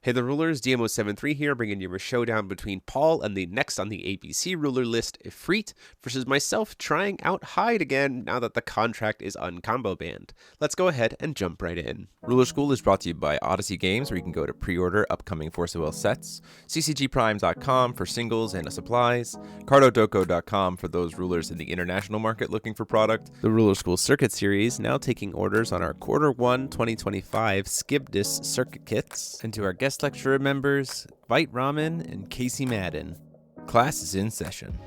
Hey the rulers, DMO73 here, bringing you a showdown between Paul and the next on the ABC ruler list, Efreet, versus myself trying out Hyde again now that the contract is uncombo banned. Let's go ahead and jump right in. Ruler School is brought to you by Odyssey Games, where you can go to pre-order upcoming Force of Will sets, ccgprimes.com for singles and supplies, cardodoko.com for those rulers in the international market looking for product, the Ruler School Circuit Series, now taking orders on our Q1 2025 Skibdis circuit kits, and to our guest lecturer members, Vite Ramen and Casey Madden. Class is in session.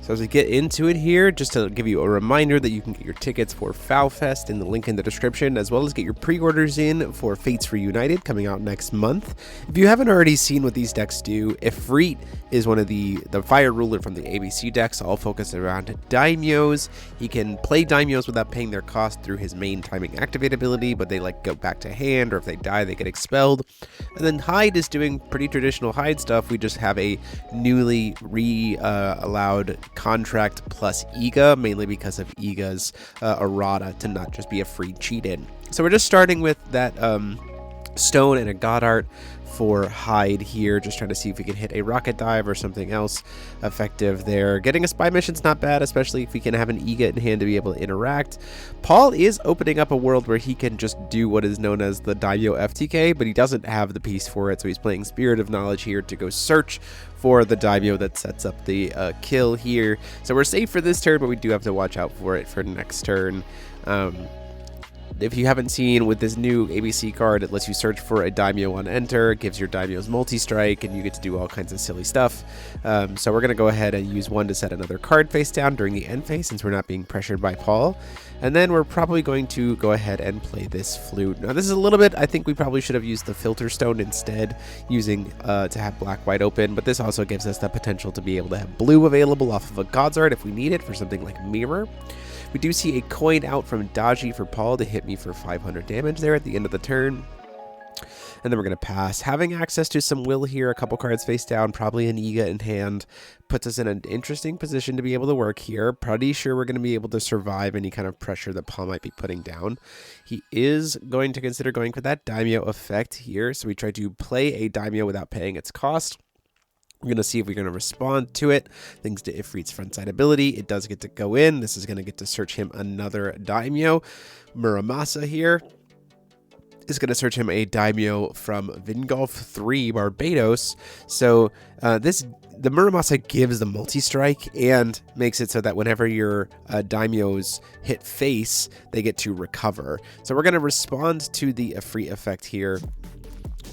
So as we get into it here, just to give you a reminder that you can get your tickets for FowFest in the link in the description, as well as get your pre-orders in for Fates Reunited coming out next month. If you haven't already seen what these decks do, Efreet is one of the fire ruler from the ABC decks, all focused around Daimyos. He can play Daimyos without paying their cost through his main timing activate ability, but they go back to hand, or if they die, they get expelled. And then Hyde is doing pretty traditional Hyde stuff. We just have a newly allowed contract plus Ega, mainly because of Ega's errata to not just be a free cheat-in. So we're just starting with that stone and a god art for Hyde here, just trying to see if we can hit a rocket dive or something else effective there. Getting a spy mission's not bad, especially if we can have an Ega in hand to be able to interact. Paul is opening up a world where he can just do what is known as the Daimyo FTK, but he doesn't have the piece for it, so he's playing Spirit of Knowledge here to go search for the Daimyo that sets up the kill here. So we're safe for this turn, but we do have to watch out for it for next turn. If you haven't seen, with this new ABC card, it lets you search for a Daimyo on enter, it gives your Daimyos multi-strike, and you get to do all kinds of silly stuff. So we're going to go ahead and use one to set another card face down during the end phase, since we're not being pressured by Paul. And then we're probably going to go ahead and play this flute. Now this is a little bit, I think we probably should have used the filter stone instead, using to have black wide open, but this also gives us the potential to be able to have blue available off of a God's Art if we need it for something like Mirror. We do see a coin out from Dodgy for Paul to hit me for 500 damage there at the end of the turn. And then we're going to pass. Having access to some will here, a couple cards face down, probably an Ega in hand, puts us in an interesting position to be able to work here. Pretty sure we're going to be able to survive any kind of pressure that Paul might be putting down. He is going to consider going for that Daimyo effect here, so we try to play a Daimyo without paying its cost. We're going to see if we're going to respond to it. Thanks to Efreet's frontside ability, it does get to go in. This is going to get to search him another Daimyo. Muramasa here is going to search him a Daimyo from Vingolf 3 Barbados. So the Muramasa gives the multi-strike and makes it so that whenever your Daimyos hit face, they get to recover. So we're going to respond to the Efreet effect here.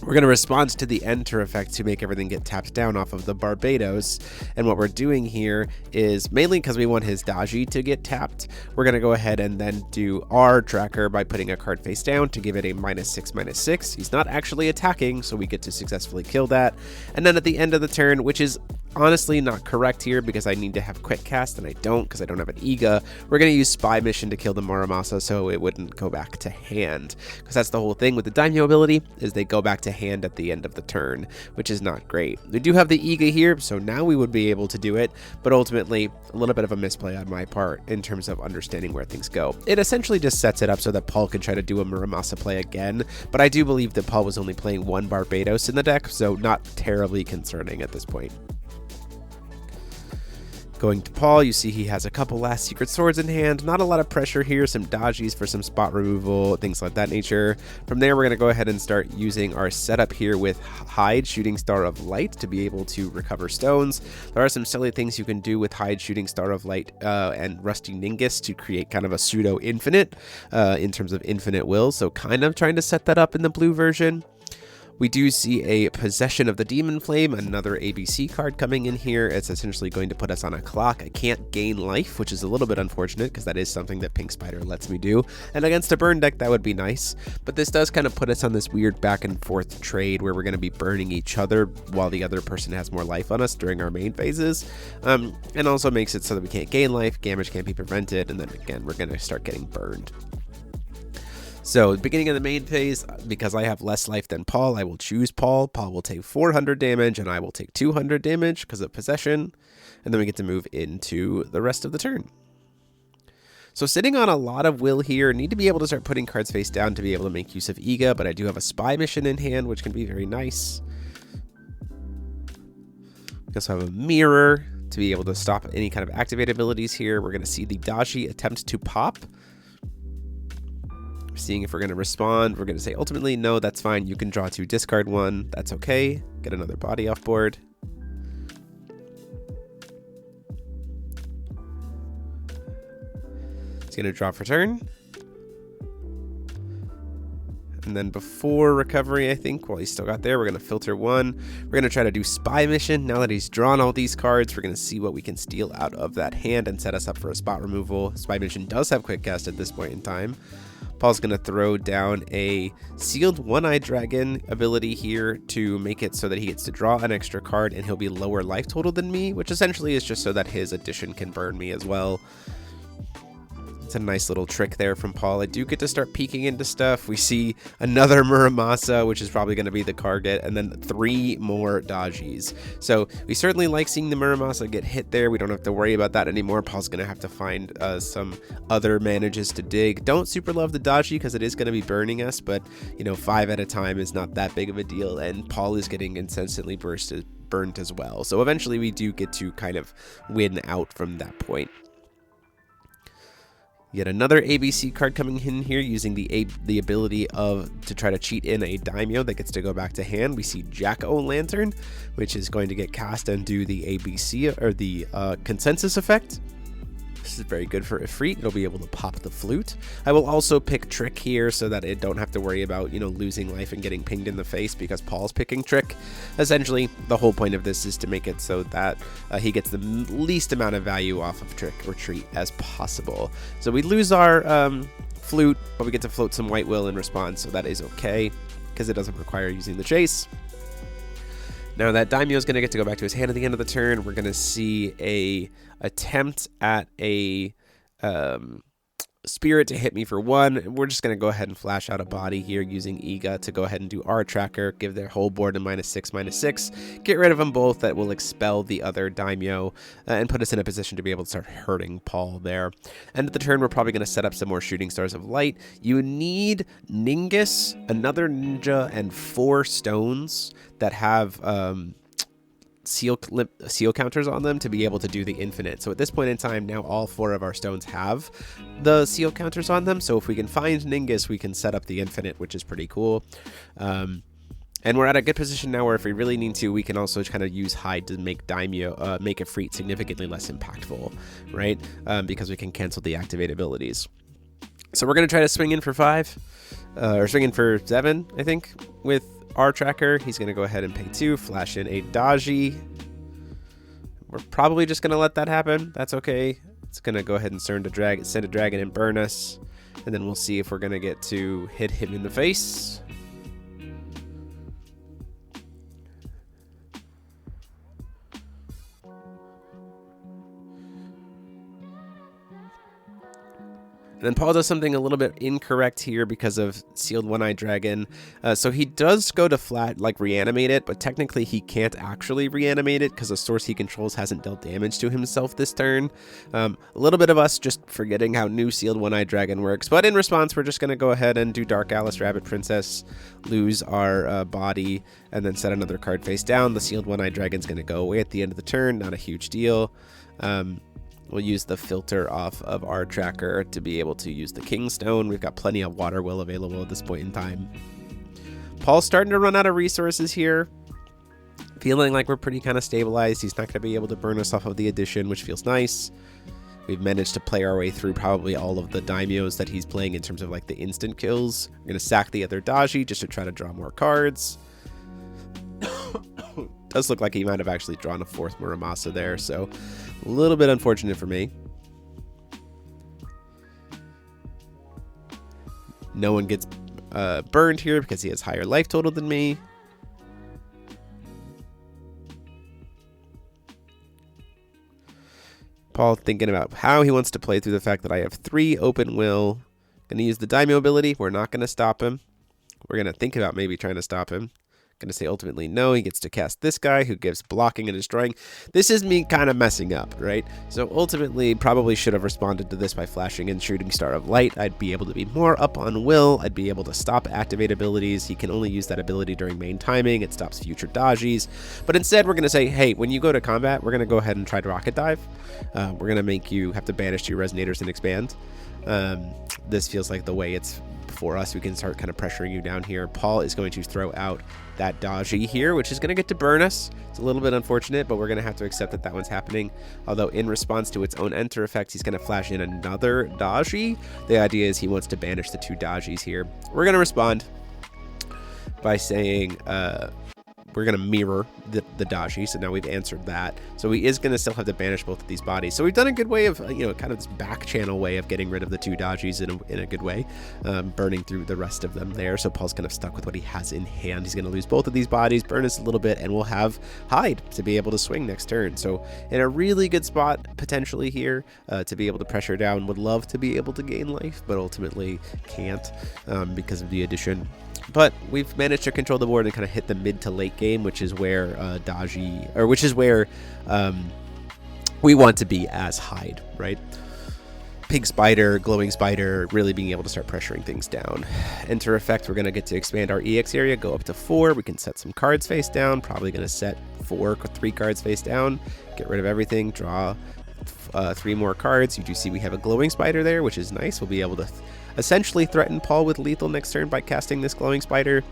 We're going to respond to the enter effect to make everything get tapped down off of the Barbados. And what we're doing here is, mainly because we want his Daji to get tapped, we're going to go ahead and then do our tracker by putting a card face down to give it a -6/-6. He's not actually attacking, so we get to successfully kill that. And then at the end of the turn, which is honestly not correct here because I need to have quick cast and I don't because I don't have an Ega, we're going to use spy mission to kill the Muramasa so it wouldn't go back to hand, because that's the whole thing with the Daimyo ability, is they go back to hand at the end of the turn, which is not great. We do have the Ega here, so now we would be able to do it, but ultimately a little bit of a misplay on my part in terms of understanding where things go. It essentially just sets it up so that Paul can try to do a Muramasa play again, but I do believe that Paul was only playing one Barbados in the deck, so not terribly concerning at this point. Going to Paul, you see he has a couple last secret swords in hand. Not a lot of pressure here, some dodgies for some spot removal, things like that nature. From there, we're going to go ahead and start using our setup here with Hyde, Shooting Star of Light, to be able to recover stones. There are some silly things you can do with Hyde, Shooting Star of Light, and Rusty Ningus to create kind of a pseudo-infinite in terms of infinite will, so kind of trying to set that up in the blue version. We do see a Possession of the Demon Flame, another ABC card coming in here. It's essentially going to put us on a clock. I can't gain life, which is a little bit unfortunate because that is something that Pink Spider lets me do. And against a burn deck, that would be nice. But this does kind of put us on this weird back and forth trade where we're going to be burning each other while the other person has more life on us during our main phases. And also makes it so that we can't gain life, damage can't be prevented, and then again, we're going to start getting burned. So, beginning of the main phase, because I have less life than Paul, I will choose Paul. Paul will take 400 damage, and I will take 200 damage because of possession. And then we get to move into the rest of the turn. So sitting on a lot of will here, need to be able to start putting cards face down to be able to make use of Iga, but I do have a spy mission in hand, which can be very nice. We also have a mirror to be able to stop any kind of activate abilities here. We're going to see the Dashi attempt to pop. Seeing if we're going to respond. We're going to say ultimately, no, that's fine. You can draw 2, discard 1. That's okay. Get another body off board. Going to draw for turn. And then before recovery, I think, while he's still got there, we're going to filter 1. We're going to try to do spy mission. Now that he's drawn all these cards, we're going to see what we can steal out of that hand and set us up for a spot removal. Spy mission does have quick cast at this point in time. Paul's going to throw down a sealed one-eyed dragon ability here to make it so that he gets to draw an extra card and he'll be lower life total than me, which essentially is just so that his addition can burn me as well. It's a nice little trick there from Paul. I do get to start peeking into stuff. We see another Muramasa, which is probably going to be the target, and then 3 more Dajis. So we certainly like seeing the Muramasa get hit there. We don't have to worry about that anymore. Paul's going to have to find some other manages to dig. Don't super love the Daji because it is going to be burning us, but 5 at a time is not that big of a deal, and Paul is getting incessantly burnt as well. So eventually we do get to kind of win out from that point. Yet another ABC card coming in here using the ability to try to cheat in a Daimyo that gets to go back to hand. We see Jack-O-Lantern, which is going to get cast and do the ABC or the consensus effect. This is very good for Efreet. It'll be able to pop the flute. I will also pick Trick here so that I don't have to worry about, losing life and getting pinged in the face because Paul's picking Trick. Essentially, the whole point of this is to make it so that he gets the least amount of value off of Trick or Treat as possible. So we lose our flute, but we get to float some White Will in response, so that is okay because it doesn't require using the chase. Now that Daimyo is going to get to go back to his hand at the end of the turn. We're going to see a attempt at a spirit to hit me for 1. We're just going to go ahead and flash out a body here using Iga to go ahead and do our tracker, give their whole board a -6/-6, get rid of them both. That will expel the other Daimyo and put us in a position to be able to start hurting Paul there. End of the turn, we're probably going to set up some more Shooting Stars of Light. You need Ningus, another ninja, and 4 stones that have seal counters on them to be able to do the infinite. So at this point in time, now all 4 of our stones have the seal counters on them. So if we can find Ningus, we can set up the infinite, which is pretty cool. And we're at a good position now where if we really need to, we can also kind of use Hyde to make Daimyo, make Efreet significantly less impactful, right? Because we can cancel the activate abilities. So we're going to try to swing in for 5, or swing in for 7, I think, with our tracker. He's going to go ahead and pay 2, flash in a Daji. We're probably just going to let that happen. That's okay. It's going to go ahead and send a dragon and burn us. And then we'll see if we're going to get to hit him in the face. And then Paul does something a little bit incorrect here because of Sealed One-Eyed Dragon. So he does go to flat, like reanimate it, but technically he can't actually reanimate it because the source he controls hasn't dealt damage to himself this turn. A little bit of us just forgetting how new Sealed One-Eyed Dragon works. But in response, we're just going to go ahead and do Dark Alice Rabbit Princess, lose our body, and then set another card face down. The Sealed One-Eyed Dragon's going to go away at the end of the turn. Not a huge deal. We'll use the filter off of our tracker to be able to use the Kingstone. We've got plenty of Water Will available at this point in time. Paul's starting to run out of resources here. Feeling like we're pretty kind of stabilized. He's not going to be able to burn us off of the addition, which feels nice. We've managed to play our way through probably all of the Daimyos that he's playing in terms of like the instant kills. We're going to sack the other Daji just to try to draw more cards. Does look like he might have actually drawn a 4th Muramasa there, so a little bit unfortunate for me. No one gets burned here because he has higher life total than me. Paul thinking about how he wants to play through the fact that I have 3 open will. Going to use the Daimyo ability. We're not going to stop him. We're going to think about maybe trying to stop him Going to say ultimately no. He gets to cast this guy who gives blocking and destroying. This is me kind of messing up, right? So ultimately, probably should have responded to this by flashing in Shooting Star of Light. I'd be able to be more up on Will. I'd be able to stop activate abilities. He can only use that ability during main timing. It stops future dodges. But instead, we're going to say, hey, when you go to combat, we're going to go ahead and try to Rocket Dive. We're going to make you have to banish your Resonators and expand. This feels like the way it's for us. We can start kind of pressuring you down here. Paul is going to throw out that dodgy here, which is going to get to burn us. It's a little bit unfortunate, but we're going to have to accept that that one's happening. Although in response to its own enter effect, he's going to flash in another dodgy. The idea is he wants to banish the two dodgies here. We're going to respond by saying we're going to mirror the dodgy. So now we've answered that. So he is going to still have to banish both of these bodies. So we've done a good way of, kind of this back channel way of getting rid of the two dodgies in a good way, burning through the rest of them there. So Paul's kind of stuck with what he has in hand. He's going to lose both of these bodies, burn us a little bit, and we'll have Hyde to be able to swing next turn. So in a really good spot potentially here to be able to pressure down. Would love to be able to gain life, but ultimately can't because of the addition. But we've managed to control the board and kind of hit the mid to late game, which is where we want to be as Hyde, right? Pink Spider, Glowing Spider, really being able to start pressuring things down. Enter effect, we're going to get to expand our EX area, go up to 4. We can set some cards face down, probably going to set 3 cards face down, get rid of everything, draw 3 more cards. You do see we have a Glowing Spider there, which is nice. We'll be able to essentially threaten Paul with lethal next turn by casting this Glowing Spider,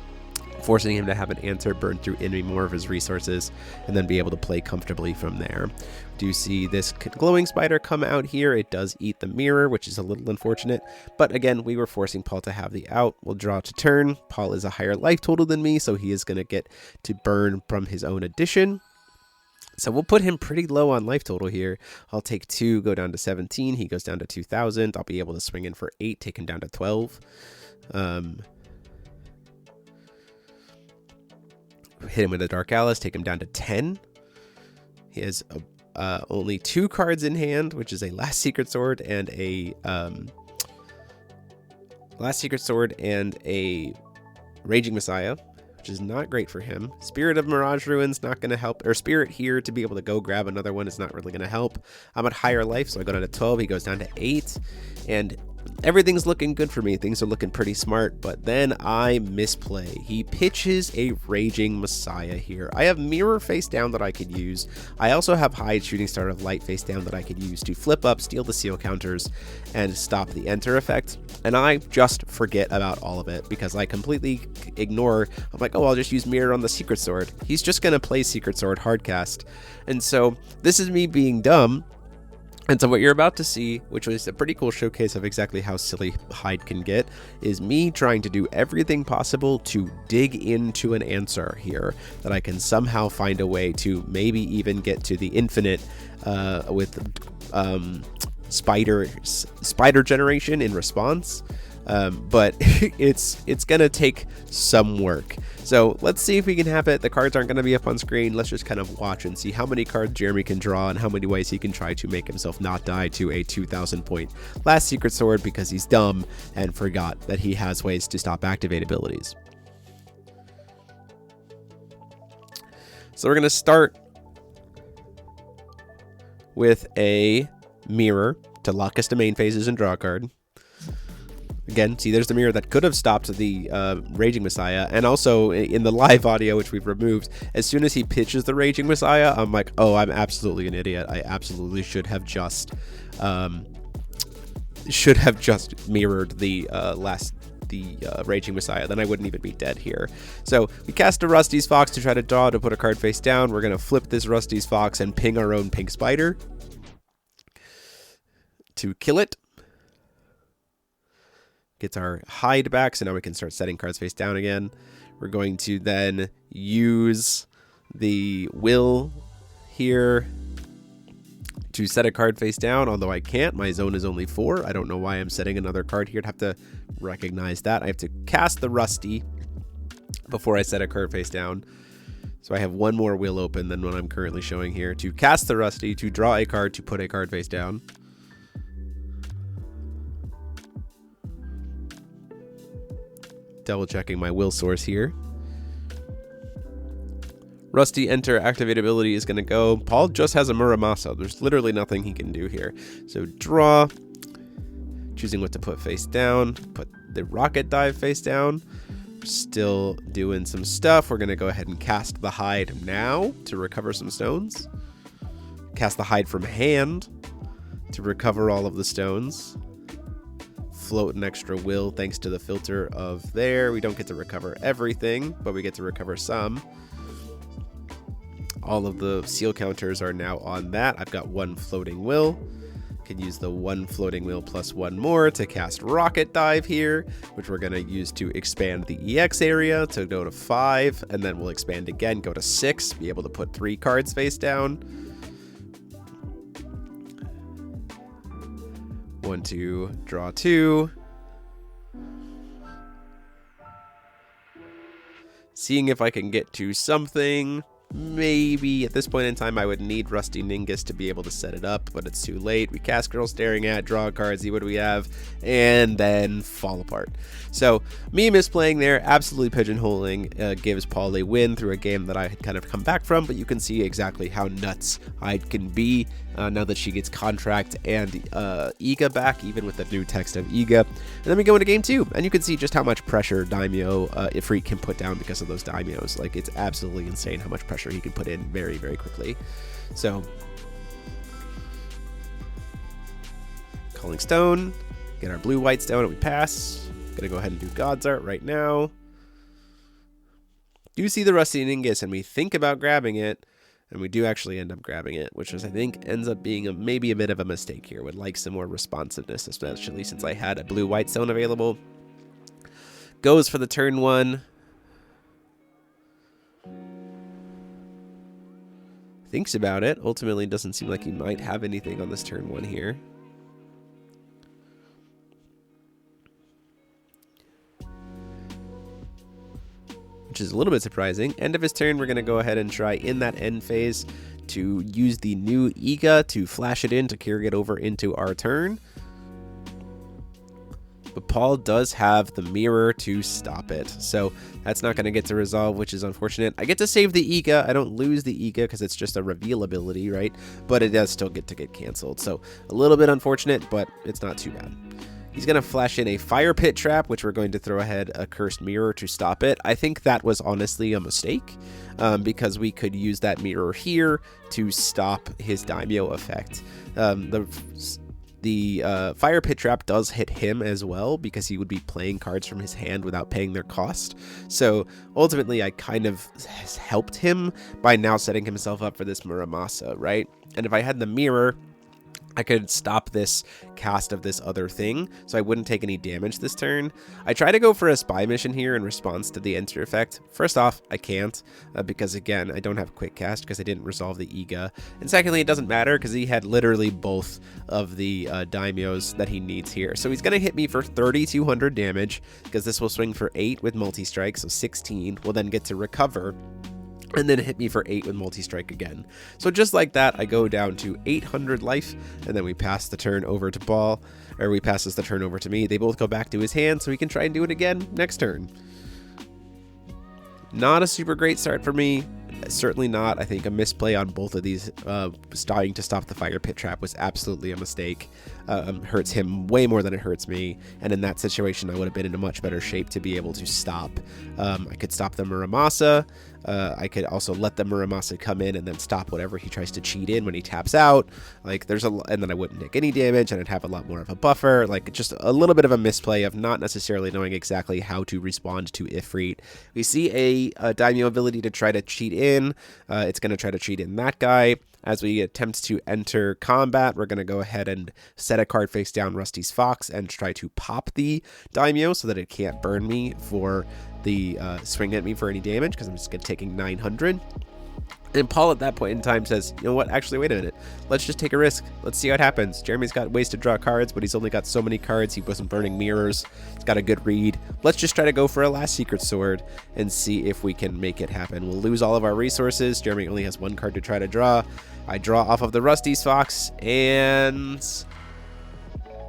forcing him to have an answer burn through any more of his resources, and then be able to play comfortably from there. Do you see this Glowing Spider come out here? It does eat the mirror, which is a little unfortunate, but again, we were forcing Paul to have the out. We'll draw to turn. Paul is a higher life total than me, so he is going to get to burn from his own addition. So we'll put him pretty low on life total here. I'll take 2, go down to 17. He goes down to 2,000. I'll be able to swing in for 8, take him down to 12. Hit him with a Dark Alice, take him down to 10. He has only 2 cards in hand, which is a Last Secret Sword and a Raging Messiah, which is not great for him. Spirit of Mirage Ruins not going to help, or Spirit here to be able to go grab another one is not really going to help. I'm at higher life, so I go down to 12. He goes down to 8, and everything's looking good for me. Things are looking pretty smart, but then I misplay. He pitches a Raging Messiah here. I have Mirror face down that I could use. I also have Hyde Shooting Star of Light face down that I could use to flip up, steal the seal counters, and stop the enter effect. And I just forget about all of it because I completely ignore. I'm like, oh, I'll just use Mirror on the Secret Sword. He's just going to play Secret Sword hardcast. And so this is me being dumb. And so what you're about to see, which was a pretty cool showcase of exactly how silly Hyde can get, is me trying to do everything possible to dig into an answer here, that I can somehow find a way to maybe even get to the infinite with spider generation in response. But it's gonna take some work. So let's see if we can have it. The cards aren't gonna be up on screen. Let's just kind of watch and see how many cards Jeremy can draw and how many ways he can try to make himself not die to a 2,000 point Last Secret Sword because he's dumb and forgot that he has ways to stop activate abilities. So we're gonna start with a Mirror to lock us to main phases and draw a card. Again, see, there's the mirror that could have stopped the Raging Messiah. And also in the live audio, which we've removed, as soon as he pitches the Raging Messiah, I'm like, oh, I'm absolutely an idiot. I absolutely should have just mirrored the Raging Messiah. Then I wouldn't even be dead here. So we cast a Rusty's Fox to try to draw to put a card face down. We're going to flip this Rusty's Fox and ping our own Pink Spider to kill it. Gets our Hyde back, so now we can start setting cards face down again. We're going to then use the Will here to set a card face down, although I can't. My zone is only 4. I don't know why I'm setting another card here. I'd have to recognize that. I have to cast the Rusty before I set a card face down. So I have one more Will open than what I'm currently showing here. To cast the Rusty, to draw a card, to put a card face down. Double checking my will source here. Rusty enter activate ability is going to go. Paul just has a Muramasa. There's literally nothing he can do here. So draw, choosing what to put face down, put the rocket dive face down. Still doing some stuff. We're going to go ahead and cast the Hyde now to recover some stones. Cast the Hyde from hand to recover all of the stones. Float an extra will thanks to the filter of there. We don't get to recover everything, but we get to recover some. All of the seal counters are now on that. I've got one floating will. Can use the one floating wheel plus one more to cast rocket dive here, which we're going to use to expand the EX area to go to 5, and then we'll expand again, go to 6, be able to put 3 cards face down. 1, 2, draw 2. Seeing if I can get to something. Maybe at this point in time I would need Rusty Ningus to be able to set it up, but it's too late. We cast Girl Staring At, draw a card, see what do we have, and then fall apart. So me misplaying there, absolutely pigeonholing, gives Paul a win through a game that I had kind of come back from, but you can see exactly how nuts Hyde can be now that she gets Contract and Iga back, even with the new text of Iga. And then we go into game 2, and you can see just how much pressure Daimyo Efreet can put down because of those Daimyos. Like, it's absolutely insane how much pressure he can put in very, very quickly. So, Calling Stone, get our blue-white stone, and we pass. Gonna go ahead and do God's Art right now. Do see the Rusty Ningus, and we think about grabbing it, and we do actually end up grabbing it, which is, I think, ends up being maybe a bit of a mistake here. Would like some more responsiveness, especially since I had a blue-white stone available. Goes for the turn 1. Thinks about it. Ultimately, doesn't seem like he might have anything on this turn 1 here. Which is a little bit surprising. End of his turn, we're going to go ahead and try in that end phase to use the new Iga to flash it in to carry it over into our turn. But Paul does have the mirror to stop it, so that's not going to get to resolve, which is unfortunate. I get to save the Iga. I don't lose the Iga because it's just a reveal ability, right? But it does still get canceled, so a little bit unfortunate, but it's not too bad. He's going to flash in a Fire Pit Trap, which we're going to throw ahead a Cursed Mirror to stop it. I think that was honestly a mistake, because we could use that mirror here to stop his Daimyo effect. The Fire Pit Trap does hit him as well, because he would be playing cards from his hand without paying their cost. So ultimately, I kind of helped him by now setting himself up for this Muramasa, right? And if I had the mirror, I could stop this cast of this other thing, so I wouldn't take any damage this turn. I try to go for a spy mission here in response to the enter effect. First off, I can't, because again, I don't have quick cast because I didn't resolve the Iga. And secondly, it doesn't matter because he had literally both of the Daimyos that he needs here. So he's going to hit me for 3,200 damage, because this will swing for 8 with multi-strike, so 16. We'll then get to recover, and then hit me for 8 with multi-strike again. So just like that, I go down to 800 life, and then we pass the turn over to Paul, or he passes the turn over to me. They both go back to his hand, so he can try and do it again next turn. Not a super great start for me. Certainly not. I think a misplay on both of these, starting to stop the Fire Pit Trap was absolutely a mistake. Hurts him way more than it hurts me, and in that situation I would have been in a much better shape to be able to stop. I could stop the Muramasa. I could also let the Muramasa come in and then stop whatever he tries to cheat in when he taps out. Like, and then I wouldn't take any damage, and I'd have a lot more of a buffer. Like, just a little bit of a misplay of not necessarily knowing exactly how to respond to Efreet. We see a Daimyo ability to try to cheat in. It's going to try to cheat in that guy. As we attempt to enter combat, we're going to go ahead and set a card face down Rusty's Fox and try to pop the Daimyo so that it can't burn me for the swing at me for any damage, because I'm just taking 900. And Paul at that point in time says, you know what, actually, wait a minute. Let's just take a risk. Let's see what happens. Jeremy's got ways to draw cards, but he's only got so many cards. He wasn't burning mirrors. He's got a good read. Let's just try to go for a last Secret Sword and see if we can make it happen. We'll lose all of our resources. Jeremy only has one card to try to draw. I draw off of the Rusty's Fox, and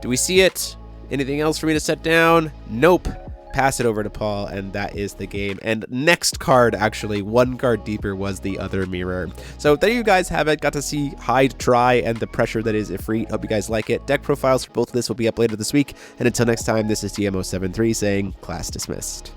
do we see it? Anything else for me to set down? Nope. pass it over to Paul, and that is the game. And next card, actually, one card deeper, was the other mirror. So there you guys have it. Got to see Hyde try and the pressure that is Efreet. Hope you guys like it. Deck profiles for both of this will be up later this week. And until next time, this is DMO73 saying class dismissed.